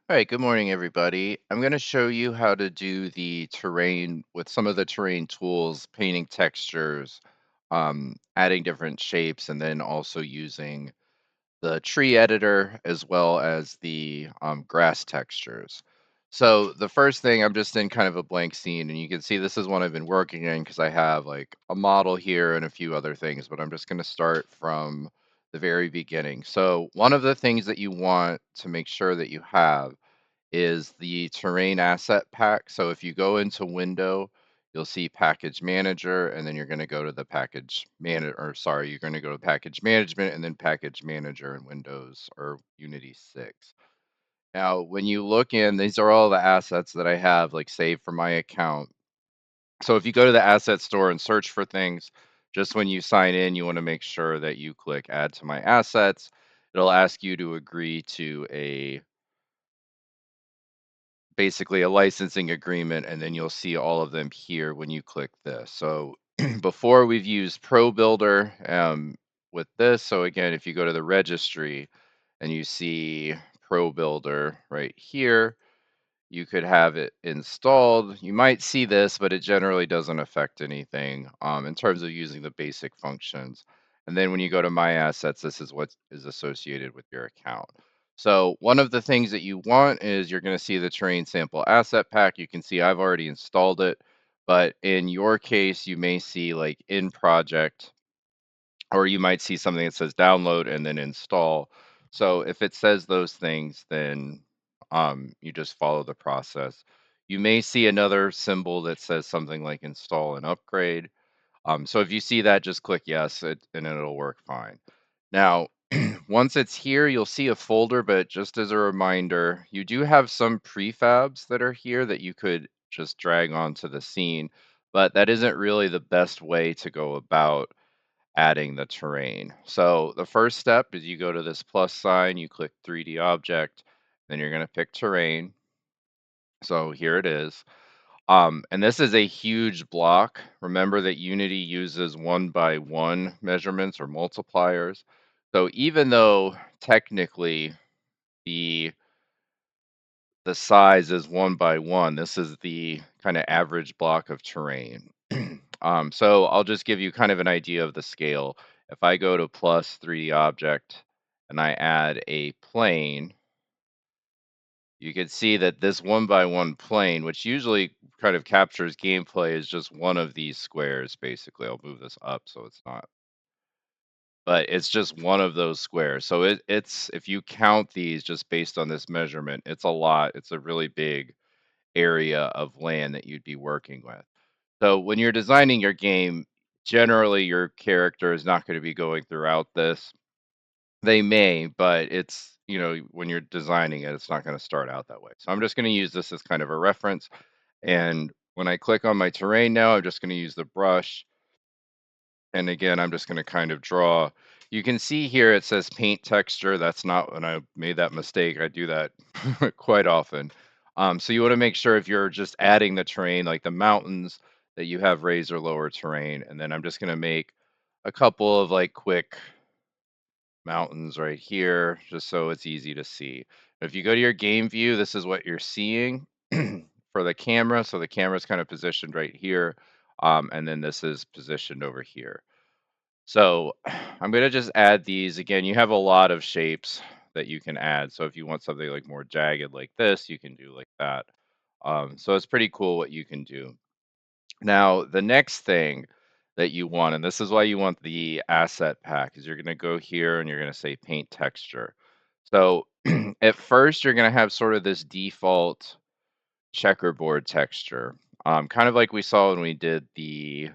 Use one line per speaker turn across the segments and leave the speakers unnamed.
All right, good morning, everybody. I'm going to show you how to do the terrain with some of the terrain tools, painting textures, adding different shapes, and then also using the tree editor as well as the grass textures. So the first thing, I'm just in kind of a blank scene, and you can see this is one I've been working in because I have like a model here and a few other things, but I'm just going to start from the very beginning. So one of the things that you want to make sure that you have is the terrain asset pack. So if you go into window, you'll see package manager, and then you're going to go to the package manager, or sorry, you're going to go to package management and then package manager in Windows or Unity 6. Now, when you look in, these are all the assets that I have like saved for my account. So if you go to the asset store and search for things, just when you sign in, you want to make sure that you click add to my assets. It'll ask you to agree to a basically a licensing agreement, and then you'll see all of them here when you click this. So before we've used Pro Builder with this. So again, if you go to the registry and you see Pro Builder right here, you could have it installed. You might see this, but it generally doesn't affect anything in terms of using the basic functions. And then when you go to My Assets, this is what is associated with your account. So one of the things that you want is you're going to see the terrain sample asset pack. You can see I've already installed it, but in your case, you may see like in project, or you might see something that says download and then install. So if it says those things, then you just follow the process. You may see another symbol that says something like install and upgrade. So if you see that, just click yes, and it'll work fine. Now, once it's here, you'll see a folder, but just as a reminder, you do have some prefabs that are here that you could just drag onto the scene, but that isn't really the best way to go about adding the terrain. So the first step is you go to this plus sign, you click 3D object, then you're going to pick terrain. So here it is. And this is a huge block. Remember that Unity uses 1 by 1 measurements or multipliers. So even though technically the the size is 1 by 1, this is the kind of average block of terrain. So I'll just give you kind of an idea of the scale. If I go to plus 3D object and I add a plane, you can see that this 1 by 1 plane, which usually kind of captures gameplay, is just one of these squares, basically. I'll move this up so it's not, but it's just one of those squares. So it's, if you count these just based on this measurement, it's a lot. It's a really big area of land that you'd be working with. So when you're designing your game, generally your character is not going to be going throughout this. They may, but it's, when you're designing it, it's not going to start out that way. So I'm just going to use this as kind of a reference. And when I click on my terrain now, I'm just going to use the brush. And again, I'm just going to kind of draw. You can see here it says paint texture. That's not when I made that mistake. I do that quite often. So you want to make sure if you're just adding the terrain, like the mountains, that you have raise or lower terrain. And then I'm just going to make a couple of like quick mountains right here, just so it's easy to see. If you go to your game view, this is what you're seeing for the camera. So the camera's kind of positioned right here. And then this is positioned over here. So I'm going to just add these. Again, you have a lot of shapes that you can add. So if you want something like more jagged like this, you can do like that. So it's pretty cool what you can do. Now, the next thing that you want, and this is why you want the asset pack, is you're going to go here and you're going to say paint texture. So at first, you're going to have sort of this default checkerboard texture, kind of like we saw when we did the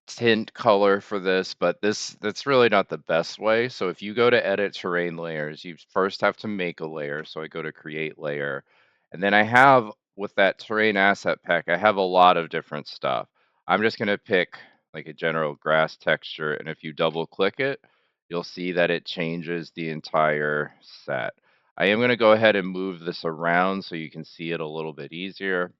tint color for this, but that's really not the best way. So if you go to edit terrain layers, you first have to make a layer. So I go to create layer, and then I have with that terrain asset pack, I have a lot of different stuff. I'm just going to pick like a general grass texture, and if you double click it, you'll see that it changes the entire set. I am going to go ahead and move this around so you can see it a little bit easier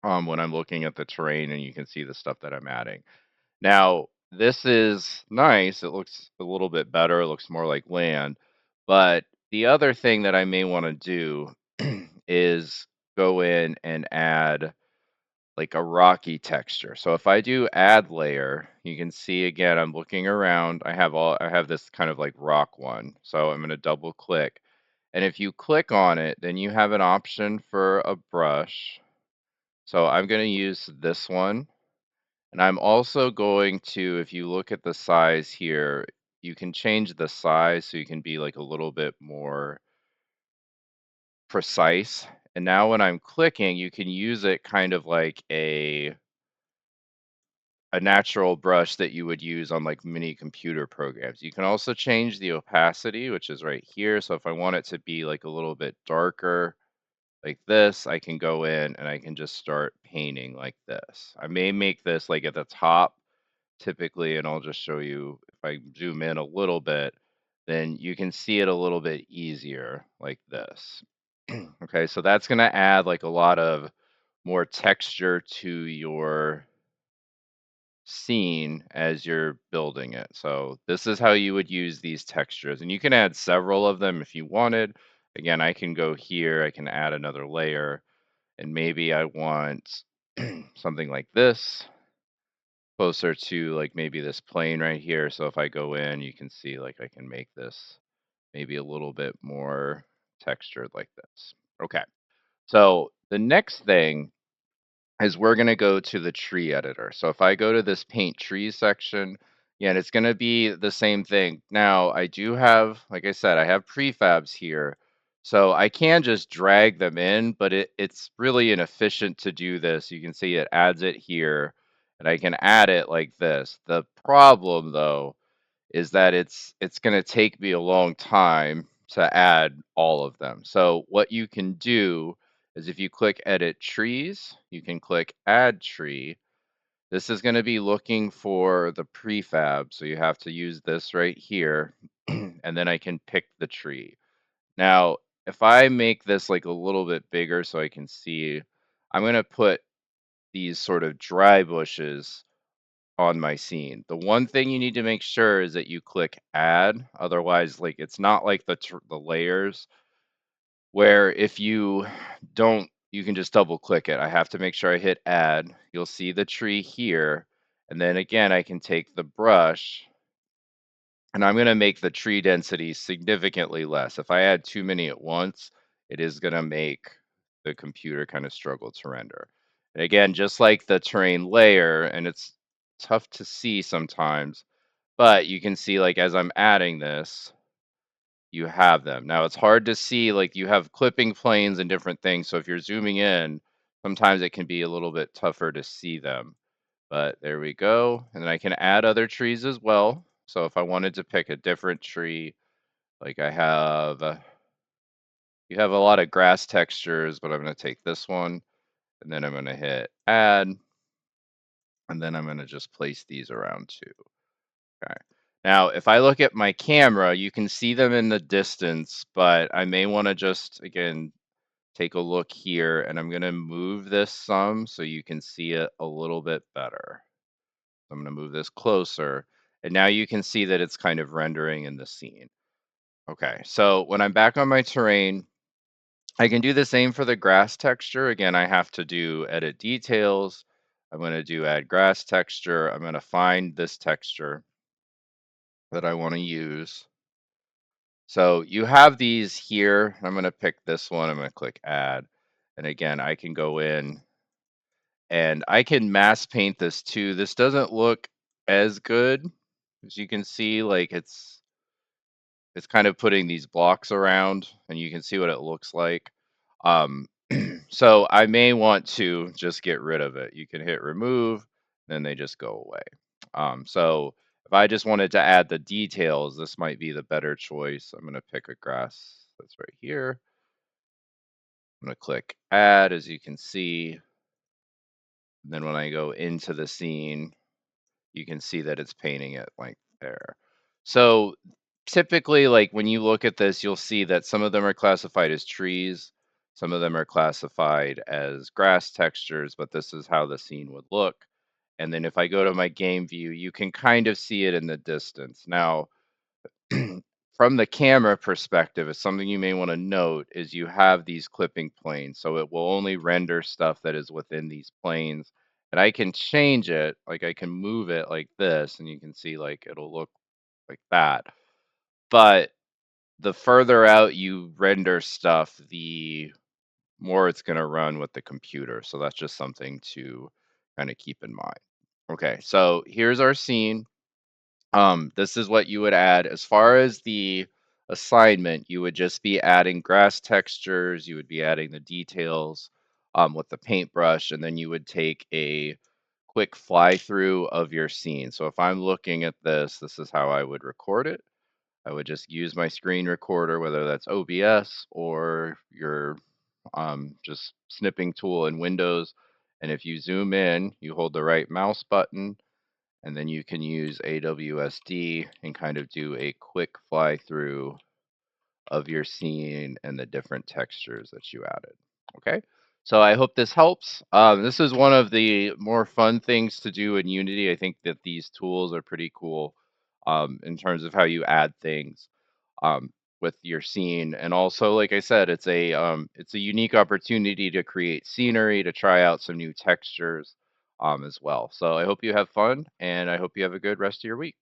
when I'm looking at the terrain and you can see the stuff that I'm adding. Now, this is nice. It looks a little bit better. It looks more like land. But the other thing that I may want to do is go in and add like a rocky texture. So if I do add layer, you can see again, I'm looking around. I have this kind of like rock one. So I'm going to double click. And if you click on it, then you have an option for a brush. So I'm going to use this one. And I'm also going to, if you look at the size here, you can change the size so you can be like a little bit more precise. And now when I'm clicking, you can use it kind of like a natural brush that you would use on like mini computer programs. You can also change the opacity, which is right here. So if I want it to be like a little bit darker, like this, I can go in and I can just start painting like this. I may make this like at the top typically, and I'll just show you if I zoom in a little bit, then you can see it a little bit easier like this. Okay, so that's going to add like a lot of more texture to your scene as you're building it. So this is how you would use these textures, and you can add several of them if you wanted. Again, I can go here, I can add another layer, and maybe I want something like this closer to like maybe this plane right here. So if I go in, you can see like I can make this maybe a little bit more textured like this. Okay. So the next thing is we're going to go to the tree editor. So if I go to this paint trees section, yeah, and it's going to be the same thing. Now, I do have, like I said, I have prefabs here. So I can just drag them in, but it's really inefficient to do this. You can see it adds it here, and I can add it like this. The problem, though, is that it's going to take me a long time to add all of them. So what you can do is if you click edit trees, you can click add tree. This is going to be looking for the prefab. So you have to use this right here and then I can pick the tree. Now, if I make this like a little bit bigger so I can see, I'm going to put these sort of dry bushes on my scene. The one thing you need to make sure is that you click add, otherwise like it's not like the layers where if you don't you can just double click it. I have to make sure I hit add. You'll see the tree here, and then again I can take the brush and I'm going to make the tree density significantly less. If I add too many at once, it is going to make the computer kind of struggle to render. And again, just like the terrain layer, and it's tough to see sometimes, but you can see like as I'm adding this, you have them. Now it's hard to see, like you have clipping planes and different things. So if you're zooming in, sometimes it can be a little bit tougher to see them. But there we go. And then I can add other trees as well. So if I wanted to pick a different tree, like I have, you have a lot of grass textures, but I'm going to take this one and then I'm going to hit add. And then I'm going to just place these around too. Okay. Now, if I look at my camera, you can see them in the distance, but I may want to just, again, take a look here and I'm going to move this some so you can see it a little bit better. I'm going to move this closer, and now you can see that it's kind of rendering in the scene. Okay, so when I'm back on my terrain, I can do the same for the grass texture. Again, I have to do edit details. I'm going to do add grass texture. I'm going to find this texture that I want to use. So you have these here. I'm going to pick this one. I'm going to click add. And again, I can go in and I can mass paint this too. This doesn't look as good as you can see, like it's kind of putting these blocks around and you can see what it looks like. Um, so I may want to just get rid of it. You can hit remove, then they just go away. So if I just wanted to add the details, this might be the better choice. I'm going to pick a grass that's right here. I'm going to click add, as you can see. And then when I go into the scene, you can see that it's painting it like there. So typically, like when you look at this, you'll see that some of them are classified as trees, some of them are classified as grass textures, but this is how the scene would look. And then if I go to my game view, you can kind of see it in the distance. Now, from the camera perspective, it's something you may want to note is you have these clipping planes, so it will only render stuff that is within these planes. And I can change it, like I can move it like this, and you can see like it'll look like that. But the further out you render stuff, the more it's going to run with the computer. So that's just something to kind of keep in mind. Okay, so here's our scene. This is what you would add. As far as the assignment, you would just be adding grass textures, you would be adding the details with the paintbrush, and then you would take a quick fly through of your scene. So if I'm looking at this, this is how I would record it. I would just use my screen recorder, whether that's OBS or your just snipping tool in Windows. And if you zoom in, you hold the right mouse button, and then you can use AWSD and kind of do a quick fly through of your scene and the different textures that you added. Okay, so I hope this helps. This is one of the more fun things to do in Unity. I think that these tools are pretty cool in terms of how you add things with your scene. And also, like I said, it's a unique opportunity to create scenery, to try out some new textures as well. So I hope you have fun, and I hope you have a good rest of your week.